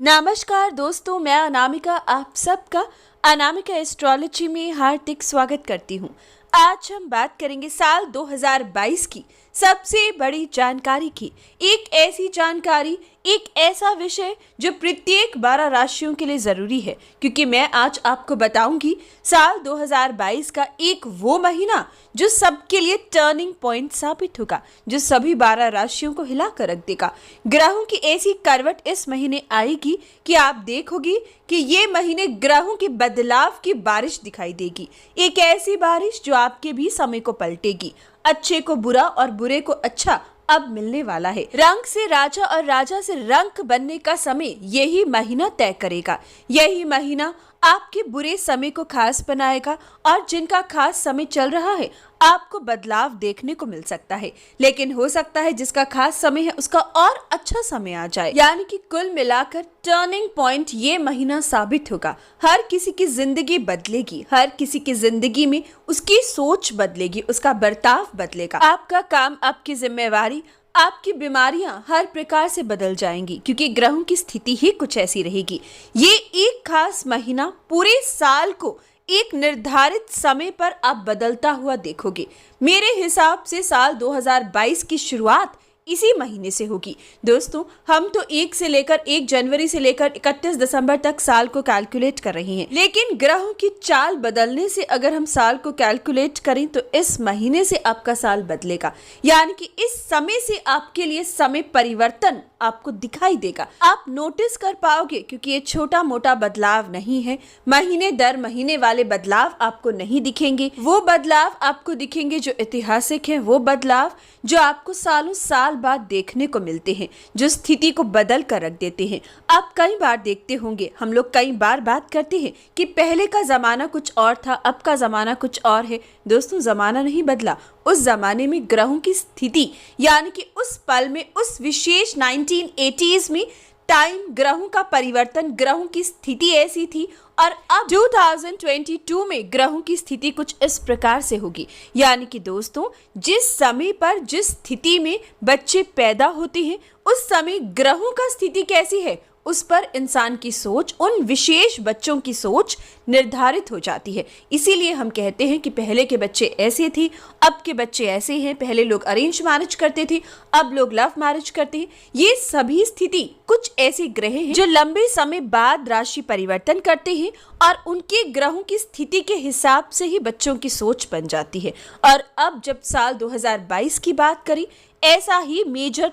नमस्कार दोस्तों, मैं अनामिका आप सबका अनामिका एस्ट्रोलॉजी में हार्दिक स्वागत करती हूँ। आज हम बात करेंगे साल 2022 की सबसे बड़ी जानकारी की। एक ऐसी जानकारी, एक ऐसा विषय जो प्रत्येक 12 राशियों के लिए ज़रूरी है, क्योंकि मैं आज आपको बताऊंगी साल 2022 का एक वो महीना जो सबके लिए टर्निंग पॉइंट साबित होगा, जो सभी 12 राशियों को हिला कर रख देगा। ग्रहों की ऐसी करवट इस महीने आएगी कि आप देखोगे कि ये महीने ग्रहों के बदलाव की बारिश दिखाई देगी। एक ऐसी बारिश जो आपके भी समय को पलटेगी। अच्छे को बुरा और बुरे को अच्छा अब मिलने वाला है। रंग से राजा और राजा से रंक बनने का समय यही महीना तय करेगा। यही महीना आपके बुरे समय को खास बनाएगा और जिनका खास समय चल रहा है आपको बदलाव देखने को मिल सकता है, लेकिन हो सकता है जिसका खास समय है उसका और अच्छा समय आ जाए। यानी कि कुल मिलाकर टर्निंग पॉइंट ये महीना साबित होगा। हर किसी की जिंदगी बदलेगी, हर किसी की जिंदगी में उसकी सोच बदलेगी, उसका बर्ताव बदलेगा। आपका काम, आपकी जिम्मेवारी, आपकी बीमारियां हर प्रकार से बदल जाएंगी, क्योंकि ग्रहों की स्थिति ही कुछ ऐसी रहेगी। ये एक खास महीना पूरे साल को एक निर्धारित समय पर आप बदलता हुआ देखोगे। मेरे हिसाब से साल 2022 की शुरुआत इसी महीने से होगी। दोस्तों, हम तो 1 जनवरी से लेकर 31 दिसंबर तक साल को कैलकुलेट कर रहे हैं, लेकिन ग्रहों की चाल बदलने से अगर हम साल को कैलकुलेट करें तो इस महीने से आपका साल बदलेगा। यानी कि इस समय से आपके लिए समय परिवर्तन आपको दिखाई देगा। आप नोटिस कर पाओगे, क्योंकि ये छोटा मोटा बदलाव नहीं है। महीने दर महीने वाले बदलाव आपको नहीं दिखेंगे। वो बदलाव आपको दिखेंगे जो ऐतिहासिक है, वो बदलाव जो आपको सालों साल बाद देखने को मिलते हैं, जो स्थिति को बदल कर रख देते हैं। आप कई बार देखते होंगे, हम लोग कई बार बात करते हैं कि पहले का जमाना कुछ और था, अब का जमाना कुछ और है। दोस्तों, जमाना नहीं बदला। उस जमाने में ग्रहों की स्थिति, यानी कि उस पल में, उस विशेष 1980s में टाइम, ग्रहों का परिवर्तन, ग्रहों की स्थिति ऐसी थी। और अब 2022 में ग्रहों की स्थिति कुछ इस प्रकार से होगी। यानी कि दोस्तों, जिस समय पर, जिस स्थिति में बच्चे पैदा होते हैं, उस समय ग्रहों का स्थिति कैसी है उस पर इंसान की सोच, उन विशेष बच्चों की सोच निर्धारित हो जाती है। इसीलिए हम कहते हैं कि पहले के बच्चे ऐसे थे, अब के बच्चे ऐसे हैं। पहले लोग अरेंज मैरिज करते थे, अब लोग लव मैरिज करते हैं। ये सभी स्थिति कुछ ऐसे ग्रह हैं जो लंबे समय बाद राशि परिवर्तन करते हैं और उनके ग्रहों की स्थिति के हिसाब से ही बच्चों की सोच बन जाती है। और अब जब साल 2022 की बात करें, ऐसा ही मेजर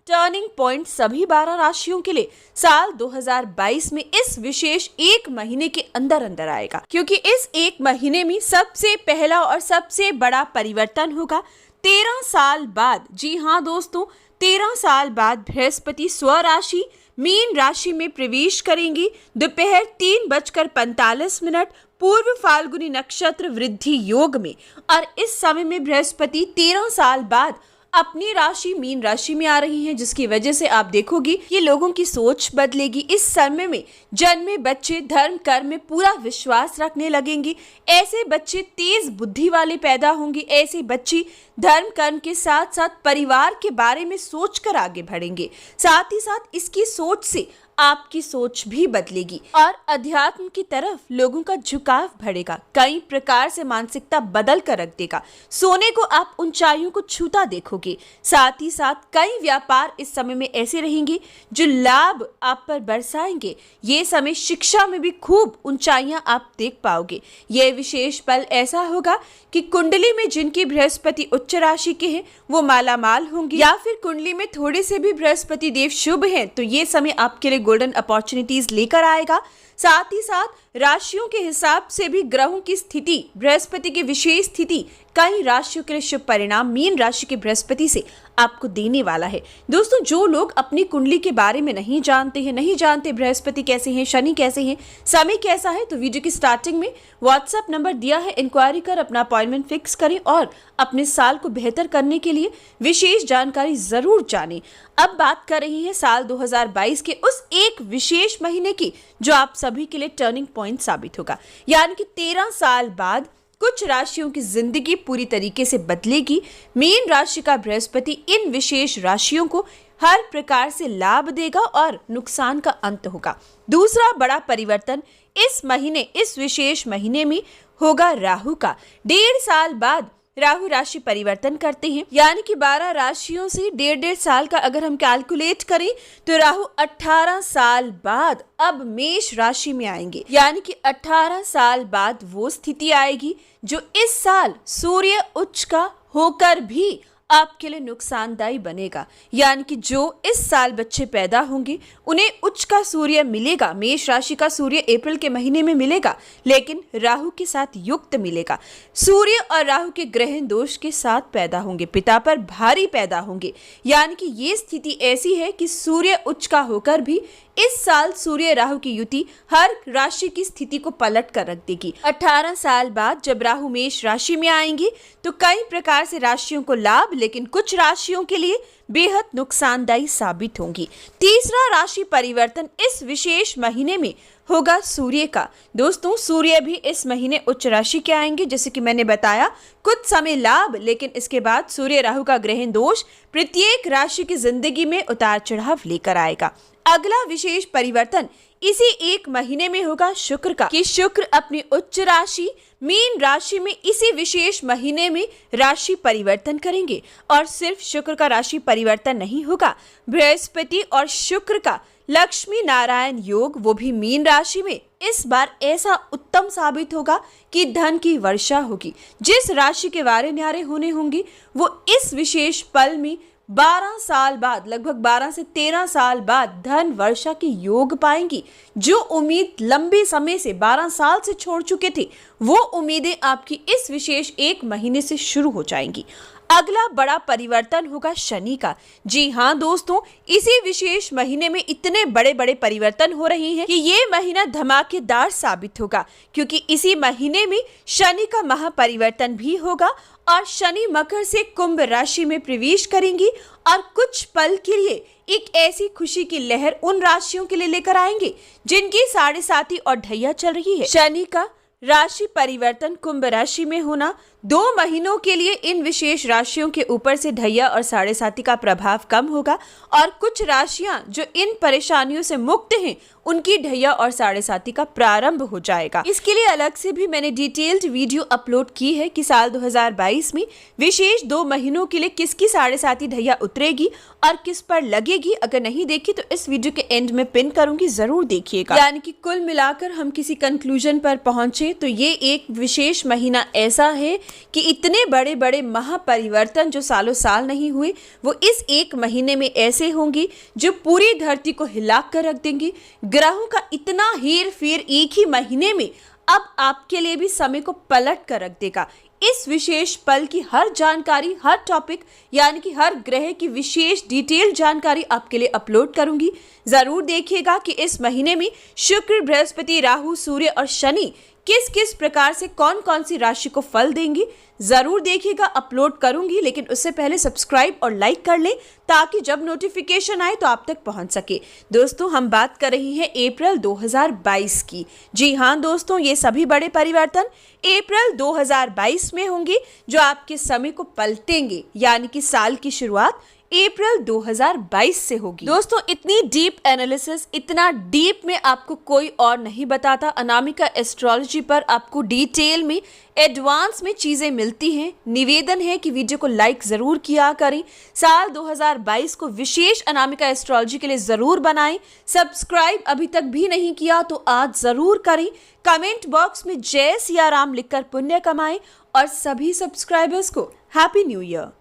टर्निंग पॉइंट सभी 12 राशियों के लिए साल 2022 में इस विशेष एक महीने के अंदर अंदर आएगा, क्योंकि इस एक महीने में सबसे पहला और सबसे बड़ा परिवर्तन होगा। 13 साल बाद, जी हाँ दोस्तों, 13 साल बाद बृहस्पति स्वराशि मीन राशि में प्रवेश करेंगी। दोपहर 3:45 पूर्व फाल्गुनी नक्षत्र वृद्धि योग में। और इस समय में बृहस्पति 13 साल बाद अपनी राशि मीन राशि में आ रही हैं, जिसकी वजह से आप देखोगी ये लोगों की सोच बदलेगी। इस समय में जन्मे बच्चे धर्म कर्म में पूरा विश्वास रखने लगेंगे। ऐसे बच्चे तेज बुद्धि वाले पैदा होंगे। ऐसे बच्चे धर्म कर्म के साथ साथ परिवार के बारे में सोचकर आगे बढ़ेंगे। साथ ही साथ इसकी सोच से आपकी सोच भी बदलेगी और अध्यात्म की तरफ लोगों का झुकाव बढ़ेगा। कई प्रकार से मानसिकता बदल कर रख देगा। सोने को आप ऊंचाइयों को छूता देखोगे। साथ ही साथ कई व्यापार इस समय में ऐसे रहेंगे जो लाभ आप पर बरसाएंगे। ये समय शिक्षा में भी खूब ऊंचाइयां आप देख पाओगे। यह विशेष पल ऐसा होगा कि कुंडली में जिनकी बृहस्पति उच्च राशि के हैं वो मालामाल होंगे, या फिर कुंडली में थोड़े से भी बृहस्पति देव शुभ हैं तो ये समय आपके लिए गोल्डन अपॉर्चुनिटीज लेकर आएगा। साथ ही साथ राशियों के हिसाब से भी ग्रहों की स्थिति, बृहस्पति की विशेष स्थिति कई राशियों के लिए शुभ परिणाम मीन राशि के बृहस्पति से आपको देने वाला है। दोस्तों, जो लोग अपनी कुंडली के बारे में नहीं जानते बृहस्पति कैसे हैं, शनि कैसे हैं, समय कैसा है, तो वीडियो की स्टार्टिंग में व्हाट्सएप नंबर दिया है, इंक्वायरी कर अपना अपॉइंटमेंट फिक्स करें और अपने साल को बेहतर करने के लिए विशेष जानकारी जरूर जानें। अब बात कर रही है साल 2022 के उस एक विशेष महीने की जो आप सभी के लिए टर्निंग पॉइंट साबित होगा। यानी कि 13 साल बाद कुछ राशियों की जिंदगी पूरी तरीके से बदलेगी। मीन राशि का बृहस्पति इन विशेष राशियों को हर प्रकार से लाभ देगा और नुकसान का अंत होगा। दूसरा बड़ा परिवर्तन इस महीने, इस विशेष महीने में होगा राहु का। 1.5 साल बाद राहु राशि परिवर्तन करते हैं, यानी कि 12 राशियों से 1.5 साल का अगर हम कैलकुलेट करें तो राहु 18 साल बाद अब मेष राशि में आएंगे। यानी कि 18 साल बाद वो स्थिति आएगी जो इस साल सूर्य उच्च का होकर भी आपके लिए नुकसानदायी बनेगा। यानी कि जो इस साल बच्चे पैदा होंगे उन्हें उच्च का सूर्य मिलेगा, मेष राशि का सूर्य अप्रैल के महीने में मिलेगा, लेकिन राहु के साथ युक्त मिलेगा। सूर्य और राहु के ग्रहण दोष के साथ पैदा होंगे, पिता पर भारी पैदा होंगे। यानी कि ये स्थिति ऐसी है कि सूर्य उच्च का होकर भी इस साल सूर्य राहु की युति हर राशि की स्थिति को पलट कर रख देगी। 18 साल बाद जब राहु मेष राशि में आएंगे तो कई प्रकार से राशियों को लाभ, लेकिन कुछ राशियों के लिए बेहद नुकसानदायी साबित होंगी। तीसरा राशि परिवर्तन इस विशेष महीने में होगा सूर्य का। दोस्तों, सूर्य भी इस महीने उच्च राशि के आएंगे। जैसे कि मैंने बताया, कुछ समय लाभ, लेकिन इसके बाद सूर्य राहु का ग्रहण दोष प्रत्येक राशि की जिंदगी में उतार चढ़ाव लेकर आएगा। अगला विशेष परिवर्तन इसी एक महीने में होगा शुक्र का, कि शुक्र अपनी उच्च राशि मीन राशि में इसी विशेष महीने में राशि परिवर्तन करेंगे। और सिर्फ शुक्र का राशि परिवर्तन नहीं होगा, बृहस्पति और शुक्र का लक्ष्मी नारायण योग, वो भी मीन राशि में इस बार ऐसा उत्तम साबित होगा कि धन की वर्षा होगी। जिस राशि के वारे न्यारे होने होंगे वो इस विशेष पल में 12 साल बाद, लगभग 12 से 13 साल बाद धन वर्षा के योग पाएंगी। जो उम्मीद लंबे समय से 12 साल से छोड़ चुके थे, वो उम्मीदें आपकी इस विशेष एक महीने से शुरू हो जाएंगी। अगला बड़ा परिवर्तन होगा शनि का। जी हाँ दोस्तों, इसी विशेष महीने में इतने बड़े बड़े परिवर्तन हो रहे हैं कि ये महीना धमाकेदार साबित होगा, क्योंकि इसी महीने में शनि का महापरिवर्तन भी होगा और शनि मकर से कुंभ राशि में प्रवेश करेंगी और कुछ पल के लिए एक ऐसी खुशी की लहर उन राशियों के लिए लेकर आएंगे जिनकी 7.5 और ढैया चल रही है। शनि का राशि परिवर्तन कुंभ राशि में होना 2 महीनों के लिए इन विशेष राशियों के ऊपर से ढैया और 7.5 का प्रभाव कम होगा और कुछ राशियां जो इन परेशानियों से मुक्त हैं उनकी ढैया और 7.5 का प्रारंभ हो जाएगा। इसके लिए अलग से भी मैंने डिटेल्ड वीडियो अपलोड की है कि साल 2022 में विशेष 2 महीनों के लिए किसकी 7.5 ढैया उतरेगी और किस पर लगेगी। अगर नहीं देखी तो इस वीडियो के एंड में पिन करूंगी, जरूर देखिएगा। यानी कि कुल मिलाकर हम किसी कंक्लूजन पर पहुंचे तो ये एक विशेष महीना ऐसा है कि इतने बड़े बड़े महापरिवर्तन जो सालों साल नहीं हुए वो इस एक महीने में ऐसे होंगे जो पूरी धरती को हिला कर रख देंगे। ग्रहों का इतना हेर फेर एक ही महीने में अब आपके लिए भी समय को पलट कर रख देगा। इस विशेष पल की हर जानकारी, हर टॉपिक यानी कि हर ग्रह की विशेष डिटेल जानकारी आपके लिए अपलोड करूंगी। जरूर देखिएगा कि इस महीने में शुक्र, बृहस्पति, राहु, सूर्य और शनि किस किस प्रकार से कौन कौन सी राशि को फल देंगी। जरूर देखिएगा, अपलोड करूंगी, लेकिन उससे पहले सब्सक्राइब और लाइक कर लें ताकि जब नोटिफिकेशन आए तो आप तक पहुंच सके। दोस्तों, हम बात कर रहे हैं अप्रैल 2022 की। जी हाँ दोस्तों, ये सभी बड़े परिवर्तन अप्रैल 2022 में होंगे जो आपके समय को पलटेंगे, यानी कि साल की शुरुआत अप्रैल 2022 से होगी। दोस्तों, इतनी डीप एनालिसिस, इतना डीप में आपको कोई और नहीं बताता। अनामिका एस्ट्रोलॉजी पर आपको डिटेल में, एडवांस में चीजें मिलती हैं। निवेदन है कि वीडियो को लाइक जरूर किया करें। साल 2022 को विशेष अनामिका एस्ट्रोलॉजी के लिए जरूर बनाएं। सब्सक्राइब अभी तक भी नहीं किया तो आज जरूर करें। कमेंट बॉक्स में जय सिया राम लिखकर पुण्य कमाएं और सभी सब्सक्राइबर्स को हैप्पी न्यू ईयर।